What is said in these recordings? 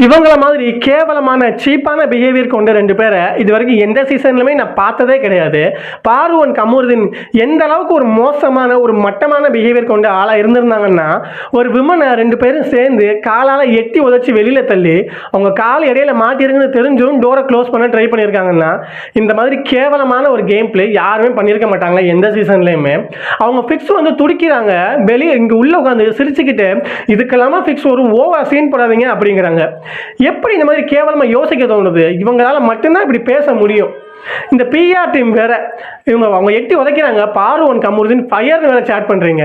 இவங்கள மாதிரி கேவலமான சீப்பான பிஹேவியர் கொண்ட 2 பேரை இதுவரைக்கும் எந்த சீசன்லுமே நான் பார்த்ததே கிடையாது. பாரு அண்ட் கமருதீன் எந்த அளவுக்கு ஒரு மோசமான ஒரு மட்டமான பிஹேவியர் கொண்ட ஆளா இருந்திருந்தாங்கன்னா, ஒரு விமனை 2 பேரும் சேர்ந்து காலால எட்டி உதைச்சு வெளியில தள்ளி அவங்க கால் இடையில மாட்டிருக்குன்னு தெரிஞ்சும் டோரை க்ளோஸ் பண்ண ட்ரை பண்ணியிருக்காங்கன்னா, இந்த மாதிரி கேவலமான ஒரு கேம் பிளே யாருமே பண்ணியிருக்க மாட்டாங்க எந்த சீசன்லையுமே. அவங்க ஃபிக்ஸ் வந்து துடிக்கிறாங்க, வெளியே இங்கே உள்ள உட்காந்து சிரிச்சுக்கிட்டு இதுக்கெல்லாமா ஃபிக்ஸ் ஒரு ஓவர் சீன் போடாதீங்க அப்படிங்கிறாங்க. எப்படி இந்த மாதிரி கேவலமாக யோசிக்க தோணுது? இவங்களால மட்டும்தான் இப்படி பேச முடியும். இந்த பிஆர் டீம் வேற அவங்க எட்டி உதைக்கிறாங்க. பாரு அண்ட் கமருதீன் ஃபயர்னு வேற சேட் பண்ணுறீங்க.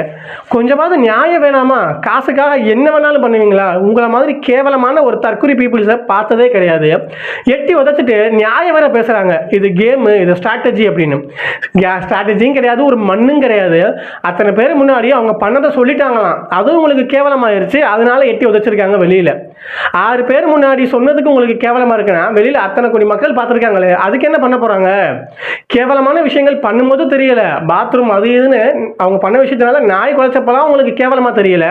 கொஞ்சமாவது நியாயம் வேணாமா? காசுக்காக என்ன வேணாலும் பண்ணுவீங்களா? உங்களை மாதிரி கேவலமான ஒரு தற்குறி பீப்புள்ஸை பார்த்ததே கிடையாது. எட்டி உதைச்சிட்டு நியாயம் வேற பேசுகிறாங்க. இது கேமு, இது ஸ்ட்ராட்டஜி அப்படின்னு. ஸ்ட்ராட்டஜியும் கிடையாது, ஒரு மண்ணும் கிடையாது. அத்தனை பேர் முன்னாடி அவங்க பண்ணதை சொல்லிட்டாங்களாம், அதுவும் உங்களுக்கு கேவலமாயிருச்சு. அதனால எட்டி உதைச்சிருக்காங்க வெளியில். 6 பேர் முன்னாடி சொன்னதுக்கு உங்களுக்கு கேவலமாக இருக்குன்னா, வெளியில் அத்தனை கோடி மக்கள் பார்த்துருக்காங்களே, அதுக்கு என்ன பண்ண போகிறாங்க? கேவலமான விஷயங்கள் பண்ணும்போது தெரியல, பாத்ரூம் அது இதுன்னு அவங்க பண்ண விஷயத்தினால நாய் குலைச்சப்பெல்லாம் உங்களுக்கு கேவலமாக தெரியல.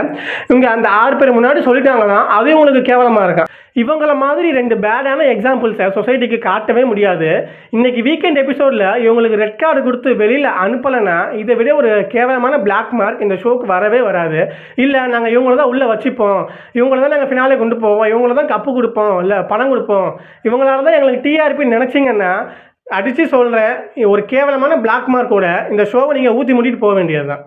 இவங்க அந்த 6 பேர் முன்னாடி சொல்லிட்டாங்கன்னா அதுவும் உங்களுக்கு கேவலமாக இருக்கும். இவங்கள மாதிரி 2 பேடான எக்ஸாம்பிள்ஸை சொசைட்டிக்கு காட்டவே முடியாது. இன்னைக்கு வீக்கெண்ட் எபிசோடில் இவங்களுக்கு ரெட் கார்டு கொடுத்து வெளியில் அனுப்பலைன்னா இதை விட ஒரு கேவலமான பிளாக் மார்க் இந்த ஷோக்கு வரவே வராது. இல்லை நாங்கள் இவங்கள தான் உள்ளே வச்சுப்போம், இவங்கள தான் நாங்கள் ஃபினாலே கொண்டு போவோம், இவங்கள தான் கப்பு கொடுப்போம், இல்லை பணம் கொடுப்போம், இவங்களால தான் எங்களுக்கு டிஆர்பி நினச்சிங்கன்னா அடித்து சொல்கிறேன், ஒரு கேவலமான பிளாக் மார்க்கோட இந்த ஷோவை நீங்கள் ஊற்றி மூட்டிட்டு போக வேண்டியது தான்.